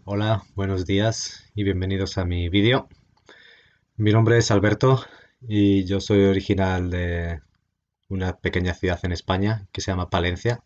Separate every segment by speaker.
Speaker 1: Hola, buenos días y bienvenidos a mi vídeo. Mi nombre es Alberto y yo soy original de una pequeña ciudad en España que se llama Palencia,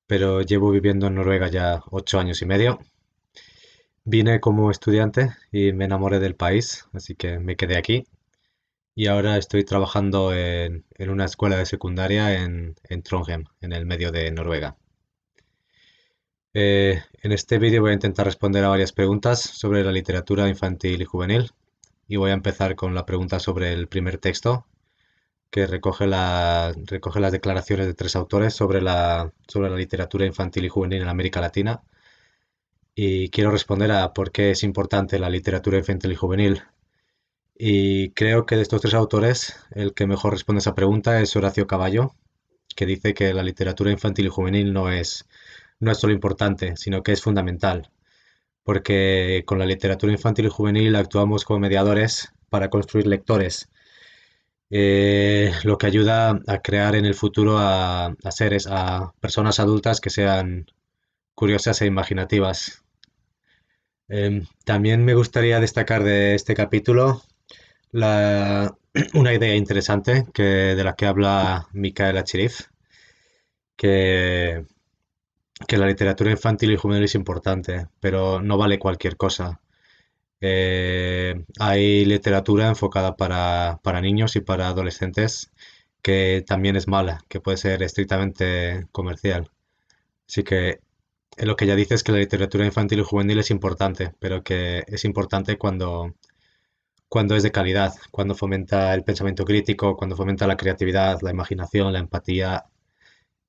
Speaker 1: pero llevo viviendo en Noruega ya 8 años y medio. Vine como estudiante y me enamoré del país, así que me quedé aquí y ahora estoy trabajando en una escuela de secundaria en Trondheim, en el medio de Noruega. En este vídeo voy a intentar responder a varias preguntas sobre la literatura infantil y juvenil. Y voy a empezar con la pregunta sobre el primer texto, que recoge las declaraciones de tres autores sobre la literatura infantil y juvenil en América Latina. Y quiero responder a por qué es importante la literatura infantil y juvenil. Y creo que de estos tres autores, el que mejor responde a esa pregunta es Horacio Caballo, que dice que la literatura infantil y juvenil no es solo importante, sino que es fundamental, porque con la literatura infantil y juvenil actuamos como mediadores para construir lectores, lo que ayuda a crear en el futuro a personas adultas que sean curiosas e imaginativas. También me gustaría destacar de este capítulo una idea interesante de la que habla Micaela Chirif, que, que la literatura infantil y juvenil es importante, pero no vale cualquier cosa. Hay literatura enfocada para niños y para adolescentes que también es mala, que puede ser estrictamente comercial. Así que lo que ella dice es que la literatura infantil y juvenil es importante, pero que es importante cuando es de calidad, cuando fomenta el pensamiento crítico, cuando fomenta la creatividad, la imaginación, la empatía,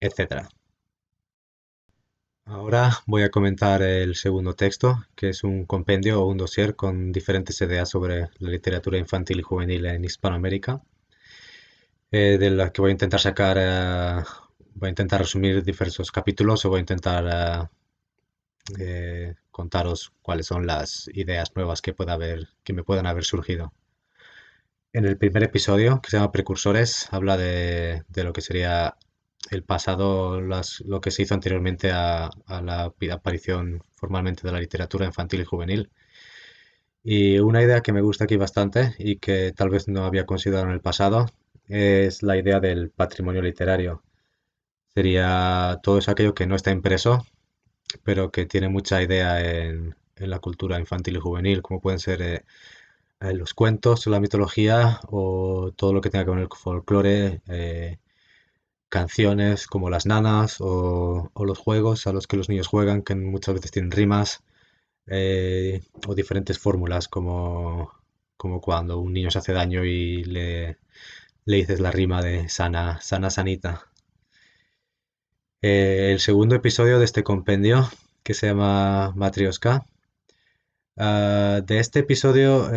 Speaker 1: etcétera. Ahora voy a comentar el segundo texto, que es un compendio o un dossier con diferentes ideas sobre la literatura infantil y juvenil en Hispanoamérica, de la que voy a intentar resumir diversos capítulos o voy a intentar contaros cuáles son las ideas nuevas que me puedan haber surgido. En el primer episodio, que se llama Precursores, habla de lo que sería el pasado, lo que se hizo anteriormente a la aparición formalmente de la literatura infantil y juvenil. Y una idea que me gusta aquí bastante y que tal vez no había considerado en el pasado es la idea del patrimonio literario. Sería todo eso aquello que no está impreso, pero que tiene mucha idea en la cultura infantil y juvenil, como pueden ser los cuentos, la mitología o todo lo que tenga que ver con el folclore, canciones como las nanas o los juegos a los que los niños juegan, que muchas veces tienen rimas, o diferentes fórmulas como cuando un niño se hace daño y le dices la rima de sana, sana, sanita. El segundo episodio de este compendio, que se llama Matrioska. De este episodio,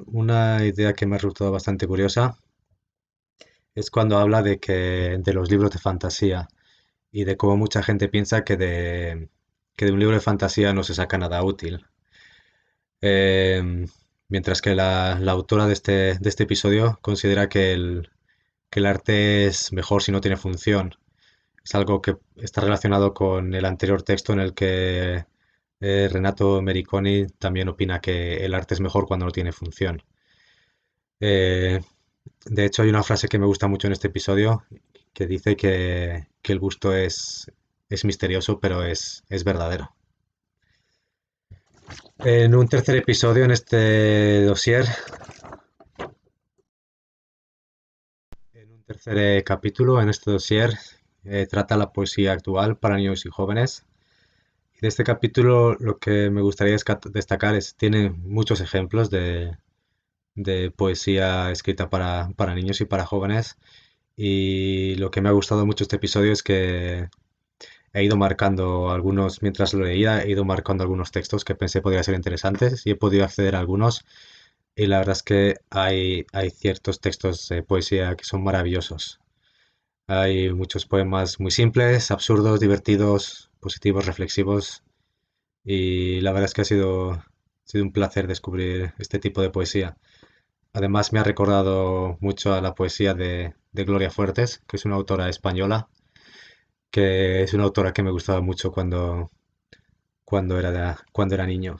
Speaker 1: una idea que me ha resultado bastante curiosa es cuando habla de los libros de fantasía y de cómo mucha gente piensa que de un libro de fantasía no se saca nada útil. Em, Mientras que la autora de este episodio considera que el arte es mejor si no tiene función. Es algo que está relacionado con el anterior texto en el que Renato Mericoni también opina que el arte es mejor cuando no tiene función. Eh, de hecho, hay una frase que me gusta mucho en este episodio que dice que el gusto es misterioso, pero es verdadero. En un tercer episodio, en este dossier, en un tercer capítulo, en este dossier, trata la poesía actual para niños y jóvenes. Y de este capítulo lo que me gustaría destacar tiene muchos ejemplos de poesía escrita para niños y para jóvenes. Y lo que me ha gustado mucho este episodio es que he ido marcando mientras lo leía, he ido marcando algunos textos que pensé podrían ser interesantes y he podido acceder a algunos. Y la verdad es que hay ciertos textos de poesía que son maravillosos. Hay muchos poemas muy simples, absurdos, divertidos, positivos, reflexivos. Y la verdad es que ha sido un placer descubrir este tipo de poesía. Además, me ha recordado mucho a la poesía de Gloria Fuertes, que es una autora española, que es una autora que me gustaba mucho cuando era niño.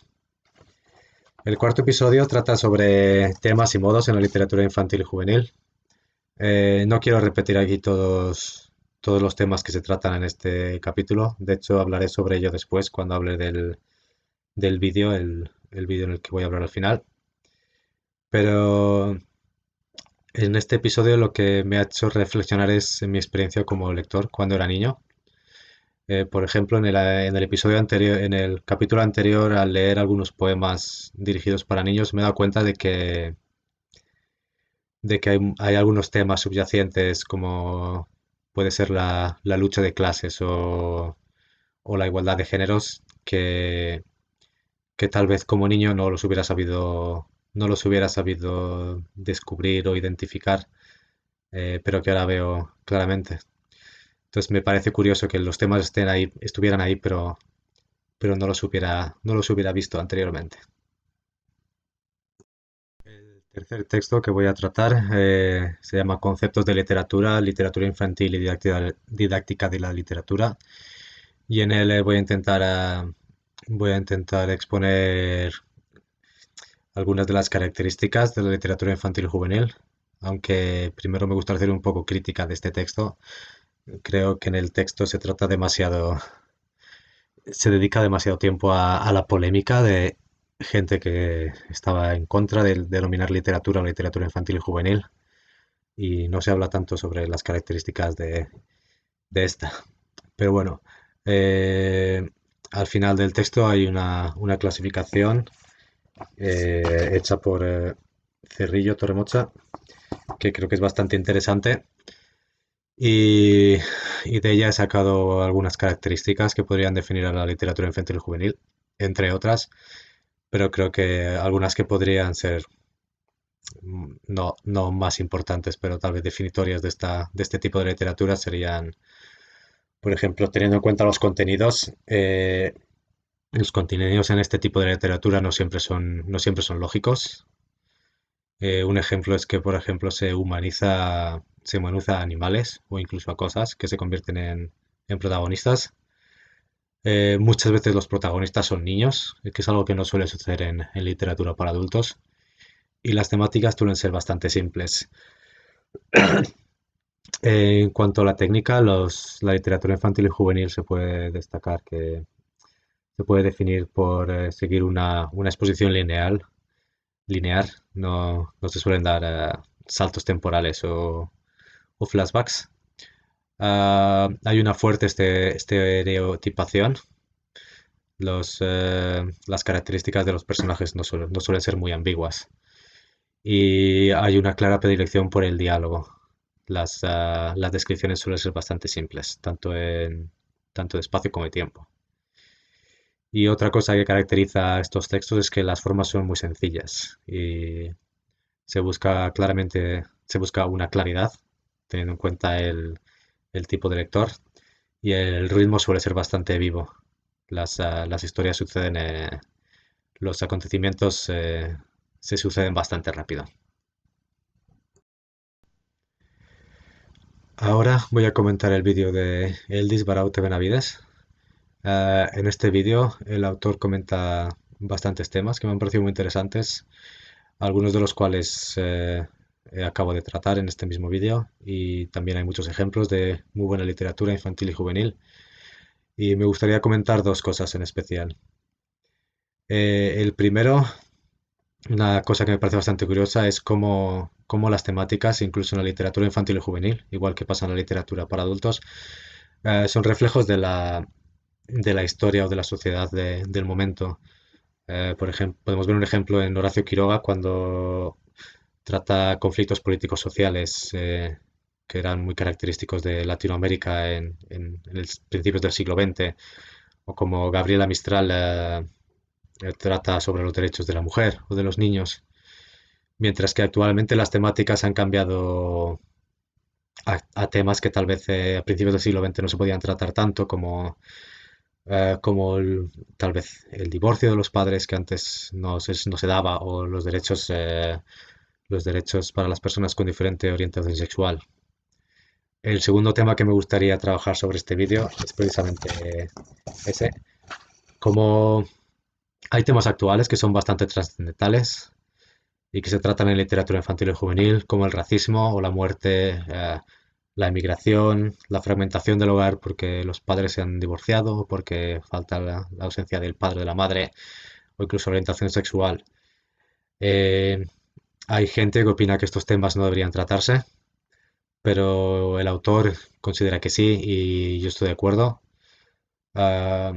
Speaker 1: El cuarto episodio trata sobre temas y modos en la literatura infantil y juvenil. No quiero repetir aquí todos los temas que se tratan en este capítulo. De hecho, hablaré sobre ello después cuando hable del vídeo, el vídeo en el que voy a hablar al final. Pero en este episodio lo que me ha hecho reflexionar es en mi experiencia como lector cuando era niño. Por ejemplo, en el episodio anterior, en el capítulo anterior, al leer algunos poemas dirigidos para niños, me he dado cuenta de que hay algunos temas subyacentes como puede ser la lucha de clases o la igualdad de géneros que tal vez como niño no los hubiera sabido descubrir o identificar, pero que ahora veo claramente. Entonces me parece curioso que los temas estuvieran ahí, pero no los hubiera visto anteriormente. El tercer texto que voy a tratar se llama Conceptos de literatura, literatura infantil y didáctica de la literatura. Y en él voy a intentar exponer algunas de las características de la literatura infantil y juvenil, aunque primero me gustaría hacer un poco crítica de este texto. Creo que en el texto se dedica demasiado tiempo a la polémica de gente que estaba en contra de denominar literatura o literatura infantil y juvenil, y no se habla tanto sobre las características de esta. Pero bueno, eh, al final del texto hay una clasificación hecha por Cerrillo Torremocha, que creo que es bastante interesante. Y, y de ella he sacado algunas características que podrían definir a la literatura infantil y juvenil, entre otras, pero creo que algunas que podrían ser no más importantes, pero tal vez definitorias de este tipo de literatura serían, por ejemplo, teniendo en cuenta los contenidos en este tipo de literatura no siempre son lógicos. Un ejemplo es que, por ejemplo, se humaniza a animales o incluso a cosas que se convierten en protagonistas. Muchas veces los protagonistas son niños, que es algo que no suele suceder en literatura para adultos, y las temáticas suelen ser bastante simples. En cuanto a la técnica, la literatura infantil y juvenil se puede destacar que se puede definir por seguir una exposición lineal. No se suelen dar saltos temporales o flashbacks. Hay una fuerte estereotipación. Las características de los personajes no suelen ser muy ambiguas. Y hay una clara predilección por el diálogo. Las descripciones suelen ser bastante simples, tanto de espacio como de tiempo. Y otra cosa que caracteriza a estos textos es que las formas son muy sencillas y se busca una claridad, teniendo en cuenta el tipo de lector, y el ritmo suele ser bastante vivo. Las historias los acontecimientos se suceden bastante rápido. Ahora voy a comentar el vídeo de Eldis Baraute Benavides. En este vídeo el autor comenta bastantes temas que me han parecido muy interesantes, algunos de los cuales acabo de tratar en este mismo vídeo, y también hay muchos ejemplos de muy buena literatura infantil y juvenil, y me gustaría comentar dos cosas en especial. El primero, una cosa que me parece bastante curiosa, es cómo las temáticas, incluso en la literatura infantil y juvenil, igual que pasa en la literatura para adultos, son reflejos de la historia o de la sociedad del momento. Por ejemplo, podemos ver un ejemplo en Horacio Quiroga cuando trata conflictos políticos sociales que eran muy característicos de Latinoamérica en los principios del siglo XX, o como Gabriela Mistral trata sobre los derechos de la mujer o de los niños, mientras que actualmente las temáticas han cambiado a temas que tal vez a principios del siglo XX no se podían tratar tanto, como tal vez el divorcio de los padres que antes no se daba, o los derechos para las personas con diferente orientación sexual. El segundo tema que me gustaría trabajar sobre este vídeo es precisamente ese, Como hay temas actuales que son bastante trascendentales y que se tratan en literatura infantil y juvenil, como el racismo o la muerte, la emigración, la fragmentación del hogar porque los padres se han divorciado, porque falta la ausencia del padre o de la madre, o incluso orientación sexual. Eh, Hay gente que opina que estos temas no deberían tratarse, pero el autor considera que sí y yo estoy de acuerdo. Ah,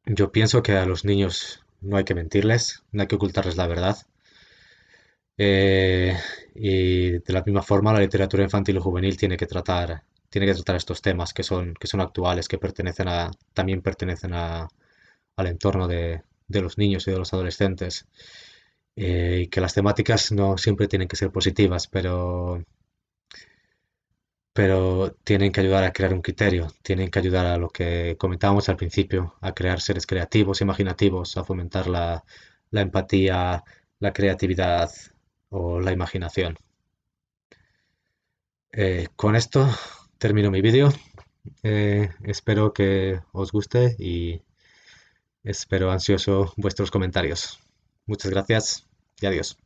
Speaker 1: yo pienso que a los niños no hay que mentirles, no hay que ocultarles la verdad. Eh, y de la misma forma, la literatura infantil y juvenil tiene que tratar estos temas que son actuales, que también pertenecen al entorno de los niños y de los adolescentes. Y que las temáticas no siempre tienen que ser positivas, pero tienen que ayudar a crear un criterio, tienen que ayudar a lo que comentábamos al principio, a crear seres creativos, imaginativos, a fomentar la empatía, la creatividad o la imaginación. Con esto termino mi vídeo. Espero que os guste y espero ansioso vuestros comentarios. Muchas gracias y adiós.